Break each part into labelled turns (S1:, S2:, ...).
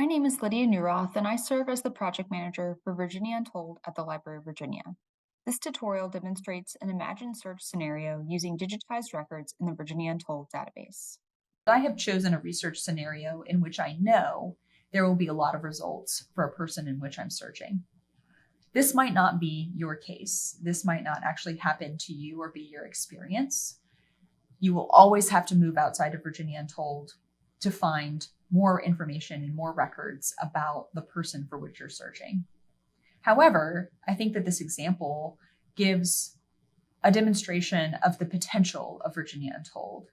S1: name is Lydia Neuroth, and I serve as the project manager for Virginia Untold at the Library of Virginia. This tutorial demonstrates an imagined search scenario using digitized records in the Virginia Untold database.
S2: I have chosen a research scenario in which I know there will be a lot of results for a person in which I'm searching. This might not be your case. This might not actually happen to you or be your experience. You will always have to move outside of Virginia Untold to find more information and more records about the person for which you're searching. However, I think that this example gives a demonstration of the potential of Virginia Untold,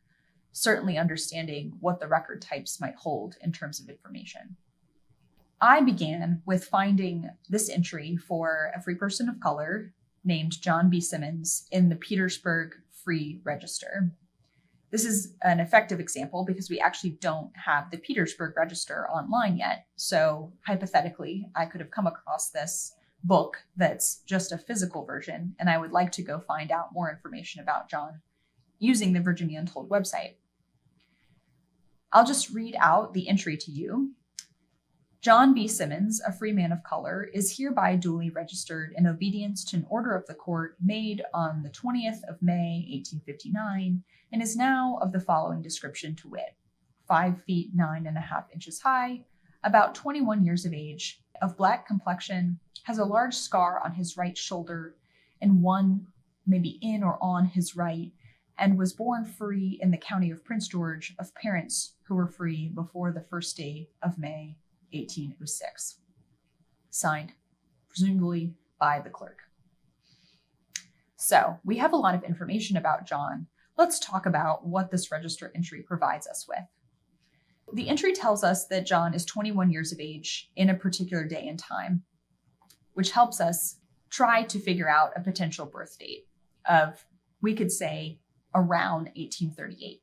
S2: certainly understanding what the record types might hold in terms of information. I began with finding this entry for a free person of color named John B. Simmons in the Petersburg Free Register. This is an effective example because we actually don't have the Petersburg Register online yet. So hypothetically, I could have come across this book that's just a physical version, and I would like to go find out more information about John using the Virginia Untold website. I'll just read out the entry to you. John B. Simmons, a free man of color, is hereby duly registered in obedience to an order of the court made on the 20th of May, 1859, and is now of the following description to wit: 5 feet 9.5 inches high, about 21 years of age, of black complexion, has a large scar on his right shoulder and one maybe in or on his right, and was born free in the county of Prince George of parents who were free before the first day of May, 1806. Signed, presumably by the clerk. So we have a lot of information about John. Let's talk about what this register entry provides us with. The entry tells us that John is 21 years of age in a particular day and time, which helps us try to figure out a potential birth date of, we could say, around 1838.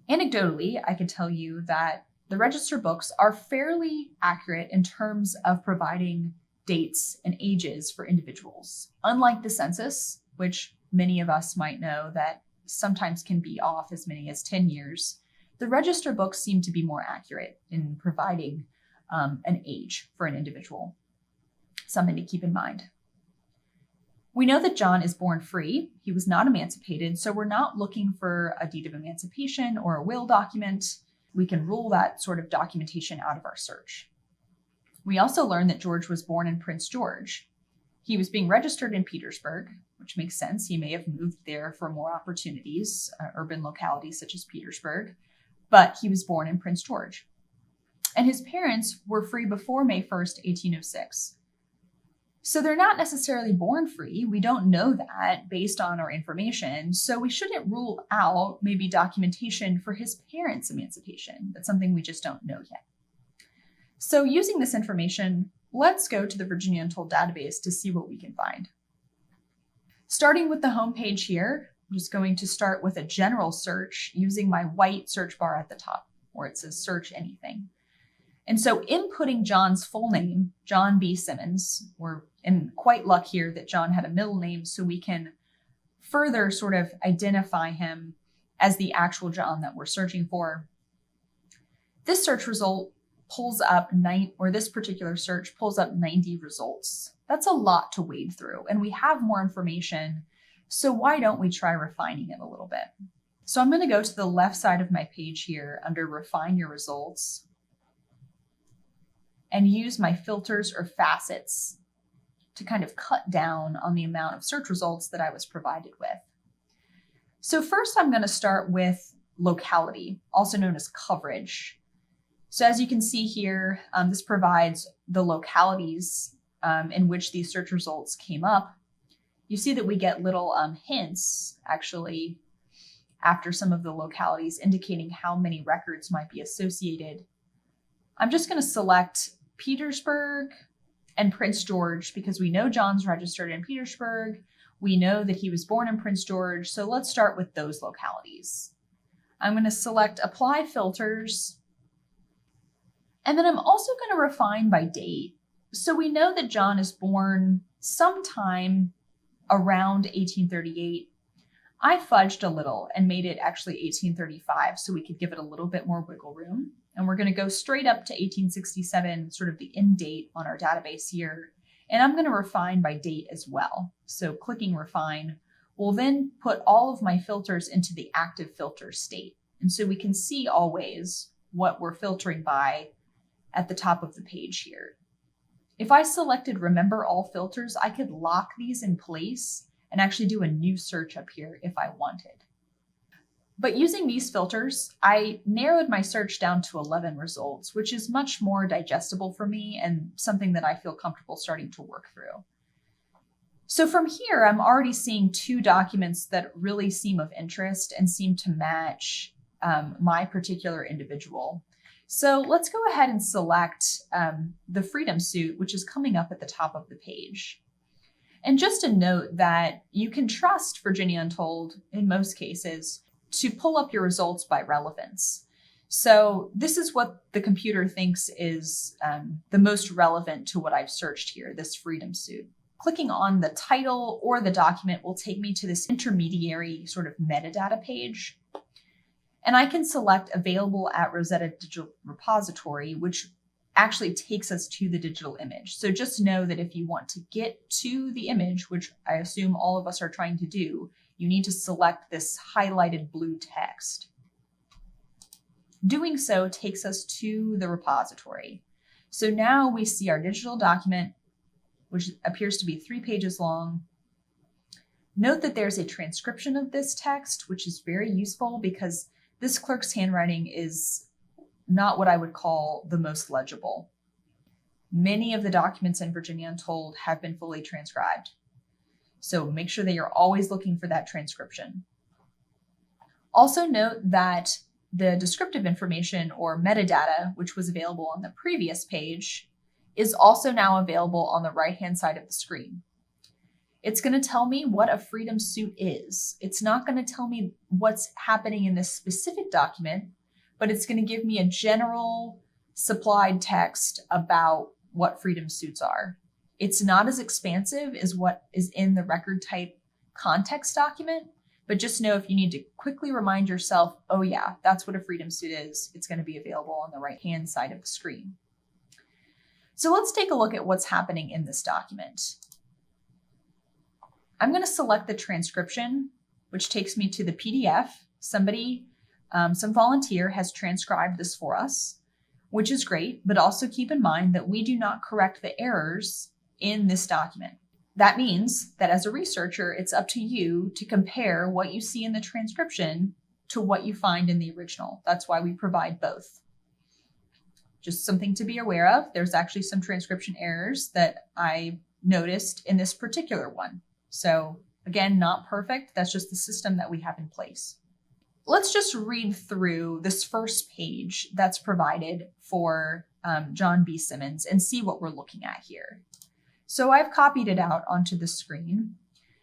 S2: Anecdotally, I can tell you that the register books are fairly accurate in terms of providing dates and ages for individuals. Unlike the census, which many of us might know that sometimes can be off as many as 10 years, the register books seem to be more accurate in providing an age for an individual. Something to keep in mind. We know that John is born free. He was not emancipated, so we're not looking for a deed of emancipation or a will document. We can rule that sort of documentation out of our search. We also learned that George was born in Prince George. He was being registered in Petersburg, which makes sense. He may have moved there for more opportunities, urban localities such as Petersburg, but he was born in Prince George. And his parents were free before May 1st, 1806. So they're not necessarily born free. We don't know that based on our information. So we shouldn't rule out maybe documentation for his parents' emancipation. That's something we just don't know yet. So using this information, let's go to the Virginia Untold database to see what we can find. Starting with the home page here, I'm just going to start with a general search using my white search bar at the top, where it says search anything. And so inputting John's full name, John B. Simmons, we're in quite luck here that John had a middle name, so we can further sort of identify him as the actual John that we're searching for. This search result pulls up this particular search pulls up 90 results. That's a lot to wade through, and we have more information, so why don't we try refining it a little bit? So I'm going to go to the left side of my page here under Refine Your Results and use my filters or facets to kind of cut down on the amount of search results that I was provided with. So first I'm going to start with locality, also known as coverage. So as you can see here, this provides the localities in which these search results came up. You see that we get little hints actually after some of the localities indicating how many records might be associated. I'm just going to select Petersburg and Prince George because we know John's registered in Petersburg. We know that he was born in Prince George. So let's start with those localities. I'm going to select Apply Filters. And then I'm also going to refine by date. So we know that John is born sometime around 1838. I fudged a little and made it actually 1835 so we could give it a little bit more wiggle room. And we're going to go straight up to 1867, sort of the end date on our database here. And I'm going to refine by date as well. So clicking refine will then put all of my filters into the active filter state. And so we can see always what we're filtering by at the top of the page here. If I selected remember all filters, I could lock these in place and actually do a new search up here if I wanted. But using these filters, I narrowed my search down to 11 results, which is much more digestible for me and something that I feel comfortable starting to work through. So from here, I'm already seeing 2 documents that really seem of interest and seem to match my particular individual. So let's go ahead and select the freedom suit, which is coming up at the top of the page. And just a note that you can trust Virginia Untold in most cases to pull up your results by relevance. So this is what the computer thinks is the most relevant to what I've searched here, this freedom suit. Clicking on the title or the document will take me to this intermediary sort of metadata page. And I can select available at Rosetta Digital Repository, which actually takes us to the digital image. So just know that if you want to get to the image, which I assume all of us are trying to do, you need to select this highlighted blue text. Doing so takes us to the repository. So now we see our digital document, which appears to be 3 pages long. Note that there's a transcription of this text, which is very useful because this clerk's handwriting is not what I would call the most legible. Many of the documents in Virginia Untold have been fully transcribed. So make sure that you're always looking for that transcription. Also note that the descriptive information or metadata, which was available on the previous page, is also now available on the right-hand side of the screen. It's going to tell me what a freedom suit is. It's not going to tell me what's happening in this specific document, but it's going to give me a general supplied text about what freedom suits are. It's not as expansive as what is in the record type context document, but just know if you need to quickly remind yourself, oh yeah, that's what a freedom suit is, it's going to be available on the right-hand side of the screen. So let's take a look at what's happening in this document. I'm going to select the transcription, which takes me to the PDF. Some volunteer has transcribed this for us, which is great, but also keep in mind that we do not correct the errors in this document. That means that as a researcher, it's up to you to compare what you see in the transcription to what you find in the original. That's why we provide both. Just something to be aware of. There's actually some transcription errors that I noticed in this particular one. So again, not perfect. That's just the system that we have in place. Let's just read through this first page that's provided for John B. Simmons and see what we're looking at here. So I've copied it out onto the screen.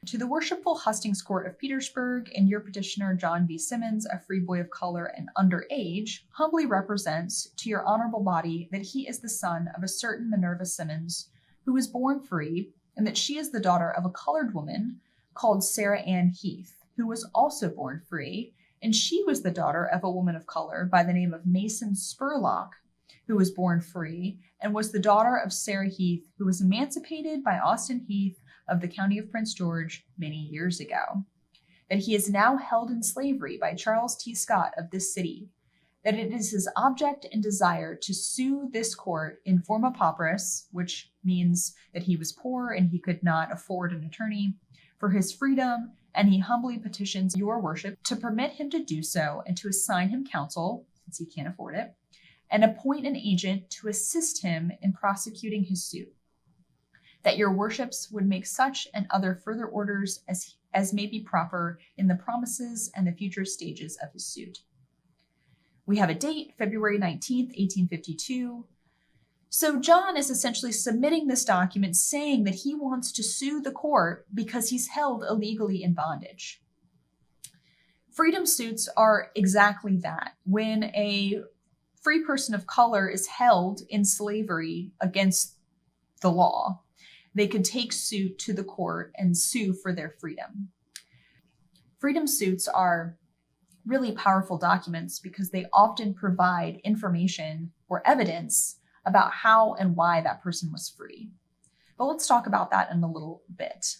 S2: To the worshipful hustings court of Petersburg, and your petitioner, John B. Simmons, a free boy of color and underage, humbly represents to your honorable body that he is the son of a certain Minerva Simmons, who was born free, and that she is the daughter of a colored woman called Sarah Ann Heath, who was also born free, and she was the daughter of a woman of color by the name of Mason Spurlock, who was born free, and was the daughter of Sarah Heath, who was emancipated by Austin Heath of the county of Prince George many years ago. That he is now held in slavery by Charles T. Scott of this city. That it is his object and desire to sue this court in forma pauperis, which means that he was poor and he could not afford an attorney, for his freedom, and he humbly petitions your worship to permit him to do so and to assign him counsel, since he can't afford it, and appoint an agent to assist him in prosecuting his suit. That your worships would make such and other further orders as may be proper in the promises and the future stages of his suit. We have a date, February 19th, 1852. So John is essentially submitting this document saying that he wants to sue the court because he's held illegally in bondage. Freedom suits are exactly that. When a free person of color is held in slavery against the law, they could take suit to the court and sue for their freedom. Freedom suits are really powerful documents because they often provide information or evidence about how and why that person was free. But let's talk about that in a little bit.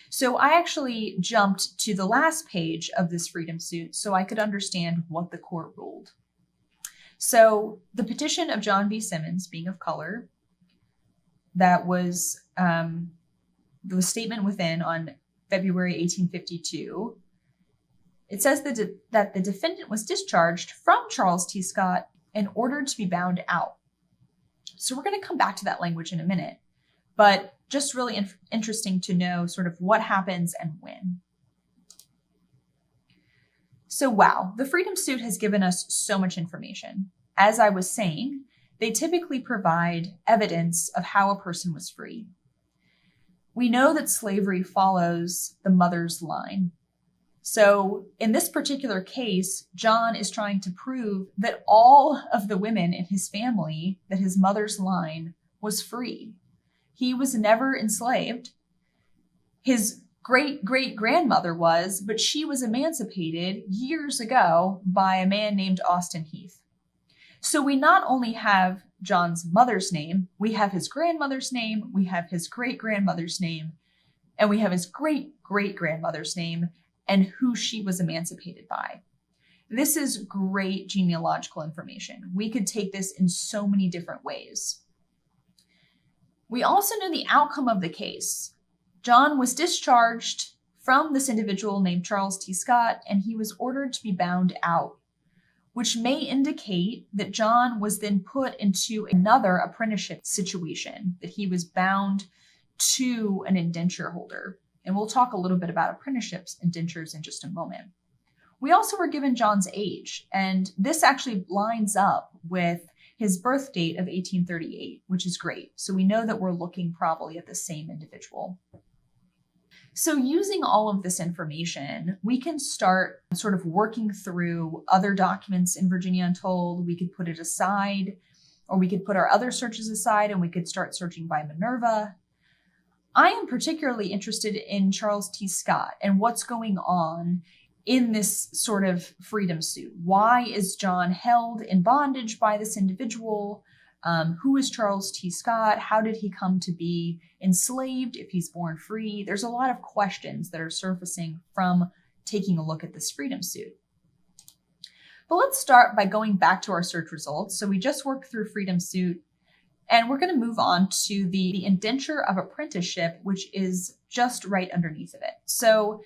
S2: So I actually jumped to the last page of this freedom suit so I could understand what the court ruled. So the petition of John B. Simmons, being of color, that was the statement within on February 1852. It says that the defendant was discharged from Charles T. Scott and ordered to be bound out. So we're going to come back to that language in a minute, but just really interesting to know sort of what happens and when. So wow, the freedom suit has given us so much information. As I was saying, they typically provide evidence of how a person was free. We know that slavery follows the mother's line. So in this particular case, John is trying to prove that all of the women in his family, that his mother's line was free. He was never enslaved. His great-great-grandmother was, but she was emancipated years ago by a man named Austin Heath. So we not only have John's mother's name, we have his grandmother's name, we have his great-grandmother's name, and we have his great-great-grandmother's name and who she was emancipated by. This is great genealogical information. We could take this in so many different ways. We also know the outcome of the case. John was discharged from this individual named Charles T. Scott, and he was ordered to be bound out, which may indicate that John was then put into another apprenticeship situation, that he was bound to an indenture holder. And we'll talk a little bit about apprenticeships, indentures in just a moment. We also were given John's age, and this actually lines up with his birth date of 1838, which is great. So we know that we're looking probably at the same individual. So using all of this information, we can start sort of working through other documents in Virginia Untold. We could put it aside, or we could put our other searches aside, and we could start searching by Minerva. I am particularly interested in Charles T. Scott and what's going on in this sort of freedom suit. Why is John held in bondage by this individual? Who is Charles T. Scott? How did he come to be enslaved if he's born free? There's a lot of questions that are surfacing from taking a look at this freedom suit. But let's start by going back to our search results. So we just worked through freedom suit, and we're going to move on to the indenture of apprenticeship, which is just right underneath of it. So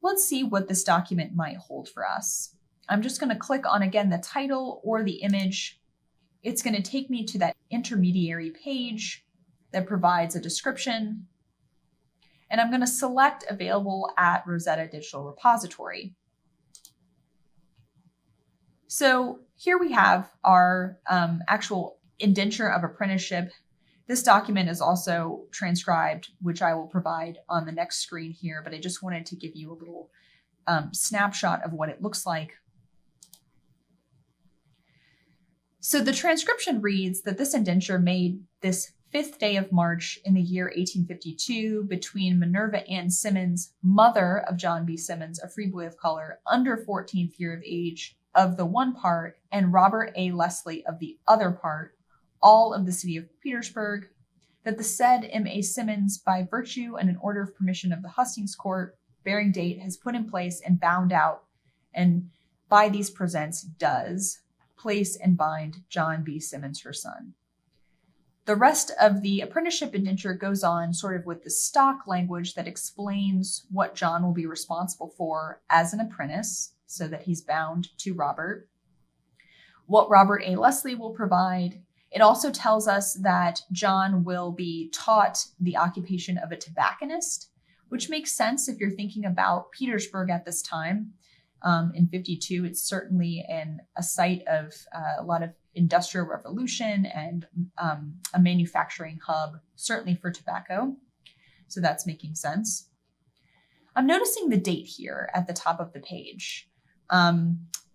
S2: let's see what this document might hold for us. I'm just going to click on, again, the title or the image. It's going to take me to that intermediary page that provides a description. And I'm going to select available at Rosetta Digital Repository. So here we have our actual indenture of apprenticeship. This document is also transcribed, which I will provide on the next screen here, but I just wanted to give you a little snapshot of what it looks like. So the transcription reads that this indenture made this 5th day of March in the year 1852 between Minerva Ann Simmons, mother of John B. Simmons, a free boy of color, under 14th year of age, of the one part, and Robert A. Leslie of the other part, all of the city of Petersburg, that the said M.A. Simmons, by virtue and an order of permission of the Hustings Court, bearing date, has put in place and bound out, and by these presents does place and bind John B. Simmons, her son. The rest of the apprenticeship indenture goes on sort of with the stock language that explains what John will be responsible for as an apprentice, so that he's bound to Robert, what Robert A. Leslie will provide. It also tells us that John will be taught the occupation of a tobacconist, which makes sense if you're thinking about Petersburg at this time. In 52, it's certainly a site of a lot of industrial revolution and a manufacturing hub, certainly for tobacco. So that's making sense. I'm noticing the date here at the top of the page.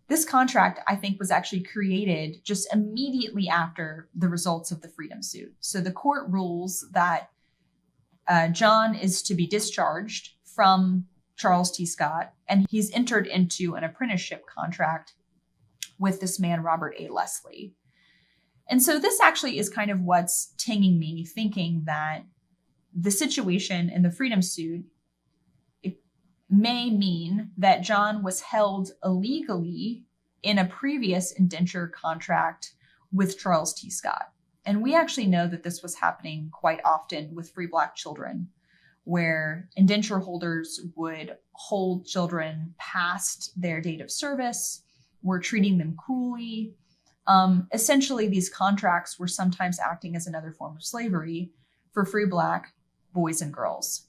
S2: This contract, I think, was actually created just immediately after the results of the freedom suit. So the court rules that John is to be discharged from Charles T. Scott, and he's entered into an apprenticeship contract with this man, Robert A. Leslie. And so this actually is kind of what's tinging me, thinking that the situation in the freedom suit may mean that John was held illegally in a previous indenture contract with Charles T. Scott. And we actually know that this was happening quite often with free Black children, where indenture holders would hold children past their date of service, were treating them cruelly. Essentially, these contracts were sometimes acting as another form of slavery for free Black boys and girls.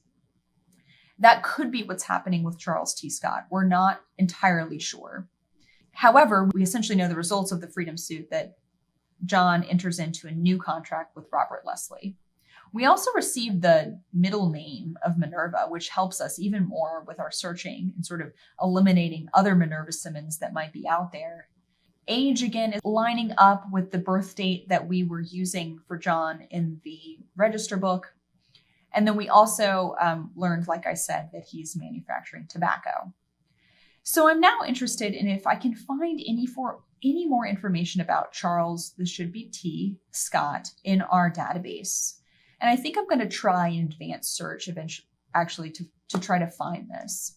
S2: That could be what's happening with Charles T. Scott. We're not entirely sure. However, we essentially know the results of the freedom suit, that John enters into a new contract with Robert Leslie. We also received the middle name of Minerva, which helps us even more with our searching and sort of eliminating other Minerva Simmons that might be out there. Age, again, is lining up with the birth date that we were using for John in the register book. And then we also learned, like I said, that he's manufacturing tobacco. So I'm now interested in if I can find any more information about Charles, this should be T, Scott, in our database. And I think I'm going to try an advanced search eventually, actually, to try to find this.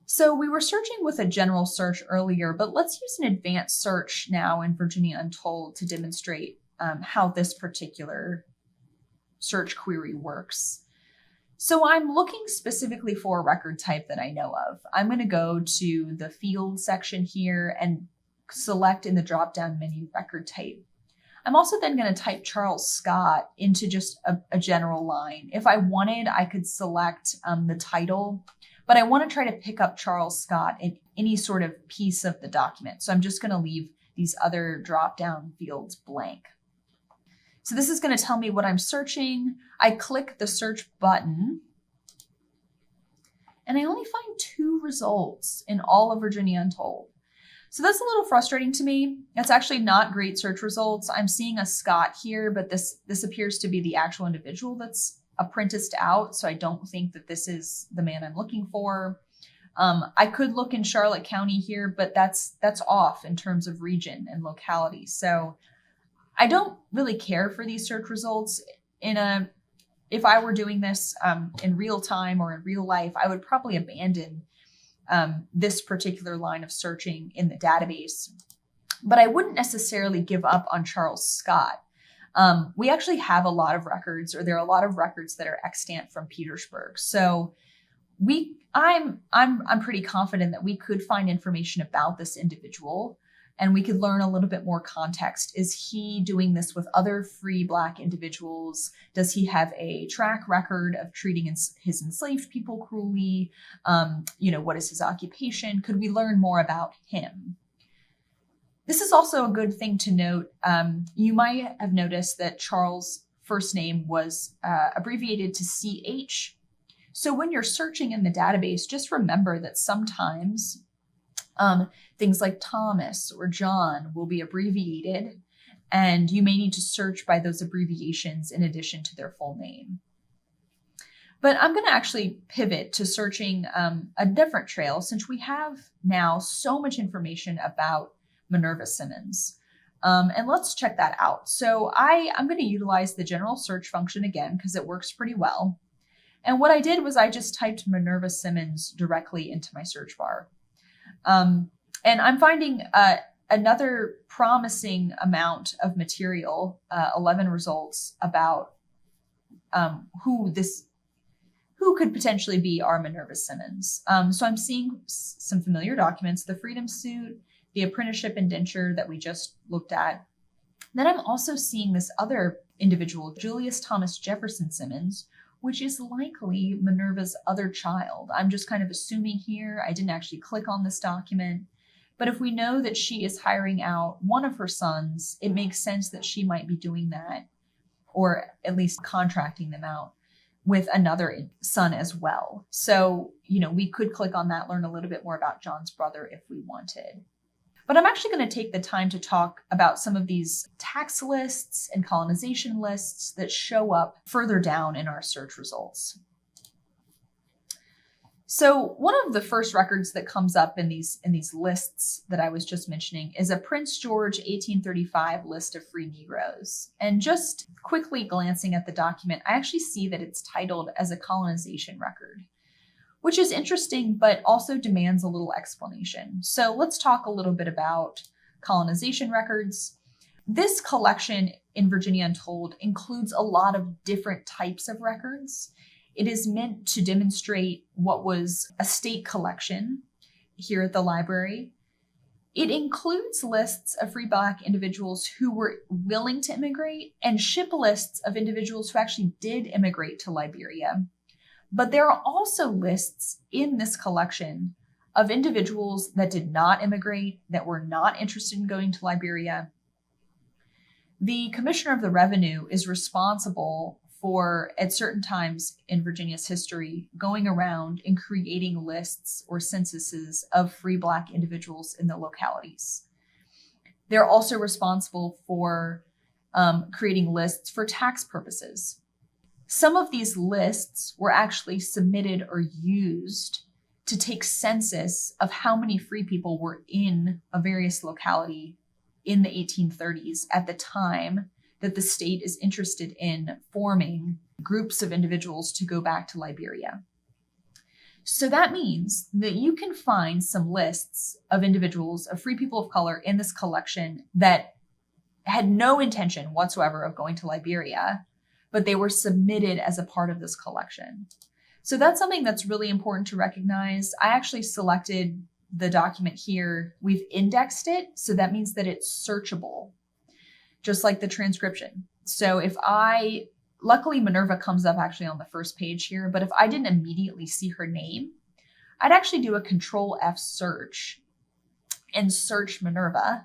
S2: So we were searching with a general search earlier, but let's use an advanced search now in Virginia Untold to demonstrate how this particular search query works. So I'm looking specifically for a record type that I know of. I'm going to go to the field section here and select in the drop-down menu record type. I'm also then going to type Charles Scott into just a general line. If I wanted, I could select the title, but I want to try to pick up Charles Scott in any sort of piece of the document. So I'm just going to leave these other drop-down fields blank. So this is going to tell me what I'm searching. I click the search button, and I only find 2 results in all of Virginia Untold. So that's a little frustrating to me. It's actually not great search results. I'm seeing a Scott here, but this appears to be the actual individual that's apprenticed out. So I don't think that this is the man I'm looking for. I could look in Charlotte County here, but that's off in terms of region and locality. So I don't really care for these search results. If I were doing this in real time or in real life, I would probably abandon this particular line of searching in the database. But I wouldn't necessarily give up on Charles Scott. We actually have a lot of records, or there are a lot of records that are extant from Petersburg. So I'm pretty confident that we could find information about this individual, and we could learn a little bit more context. Is he doing this with other free Black individuals? Does he have a track record of treating his enslaved people cruelly? What is his occupation? Could we learn more about him? This is also a good thing to note. You might have noticed that Charles' first name was abbreviated to CH. So when you're searching in the database, just remember that sometimes things like Thomas or John will be abbreviated, and you may need to search by those abbreviations in addition to their full name. But I'm going to actually pivot to searching a different trail, since we have now so much information about Minerva Simmons. And let's check that out. So I'm going to utilize the general search function again, because it works pretty well. And what I did was I just typed Minerva Simmons directly into my search bar. And I'm finding another promising amount of material, 11 results about who could potentially be our Minerva Simmons. So I'm seeing some familiar documents, the freedom suit, the apprenticeship indenture that we just looked at. Then I'm also seeing this other individual, Julius Thomas Jefferson Simmons, which is likely Minerva's other child. I'm just kind of assuming here. I didn't actually click on this document. But if we know that she is hiring out one of her sons, it makes sense that she might be doing that, or at least contracting them out with another son as well. So, we could click on that, learn a little bit more about John's brother if we wanted. But I'm actually going to take the time to talk about some of these tax lists and colonization lists that show up further down in our search results. So one of the first records that comes up in these lists that I was just mentioning is a Prince George 1835 list of free Negroes. And just quickly glancing at the document, I actually see that it's titled as a colonization record, which is interesting, but also demands a little explanation. So let's talk a little bit about colonization records. This collection in Virginia Untold includes a lot of different types of records. It is meant to demonstrate what was a state collection here at the library. It includes lists of free Black individuals who were willing to immigrate and ship lists of individuals who actually did immigrate to Liberia. But there are also lists in this collection of individuals that did not immigrate, that were not interested in going to Liberia. The Commissioner of the Revenue is responsible for, at certain times in Virginia's history, going around and creating lists or censuses of free Black individuals in the localities. They're also responsible for creating lists for tax purposes. Some of these lists were actually submitted or used to take census of how many free people were in a various locality in the 1830s at the time that the state is interested in forming groups of individuals to go back to Liberia. So that means that you can find some lists of individuals, of free people of color in this collection that had no intention whatsoever of going to Liberia, but they were submitted as a part of this collection. So that's something that's really important to recognize. I actually selected the document here. We've indexed it, so that means that it's searchable, just like the transcription. So luckily Minerva comes up actually on the first page here, but if I didn't immediately see her name, I'd actually do a Control F search and search Minerva.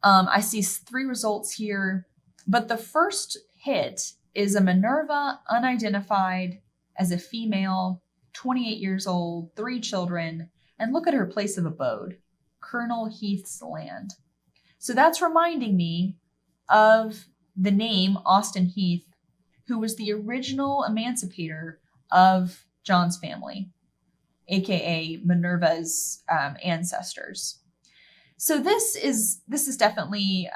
S2: I see 3 results here, but the first hit is a Minerva unidentified as a female, 28 years old, 3 children, and look at her place of abode, Colonel Heath's land. So that's reminding me of the name Austin Heath, who was the original emancipator of John's family, aka Minerva's ancestors. So this is definitely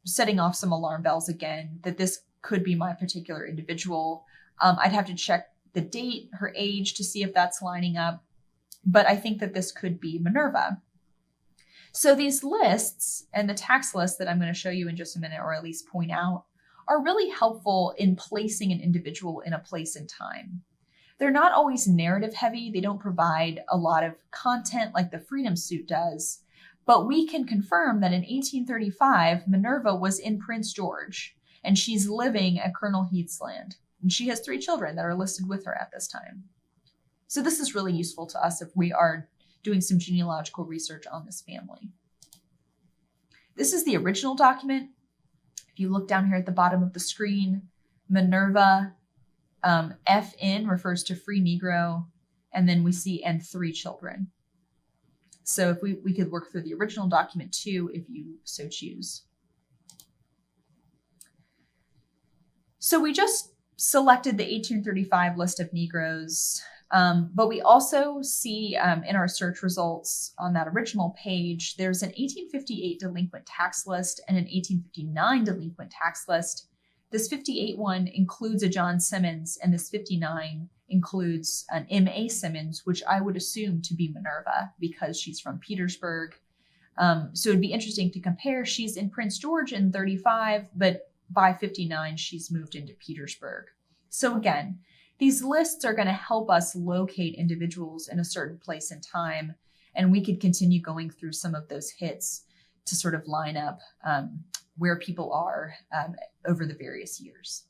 S2: setting off some alarm bells again, that this could be my particular individual. I'd have to check the date, her age, to see if that's lining up, but I think that this could be Minerva. So these lists and the tax list that I'm going to show you in just a minute, or at least point out, are really helpful in placing an individual in a place and time. They're not always narrative heavy. They don't provide a lot of content like the Freedom Suit does, but we can confirm that in 1835, Minerva was in Prince George, and she's living at Colonel Heath's land. And she has 3 children that are listed with her at this time. So this is really useful to us if we are doing some genealogical research on this family. This is the original document. If you look down here at the bottom of the screen, Minerva, FN refers to free Negro, and then we see and 3 children. So if we could work through the original document too, if you so choose. So we just selected the 1835 list of Negroes, but we also see in our search results on that original page, there's an 1858 delinquent tax list and an 1859 delinquent tax list. This 58 one includes a John Simmons, and this 59 includes an M.A. Simmons, which I would assume to be Minerva because she's from Petersburg. So it'd be interesting to compare. She's in Prince George in 35, but by 59, she's moved into Petersburg. So again, these lists are going to help us locate individuals in a certain place and time, and we could continue going through some of those hits to sort of line up where people are over the various years.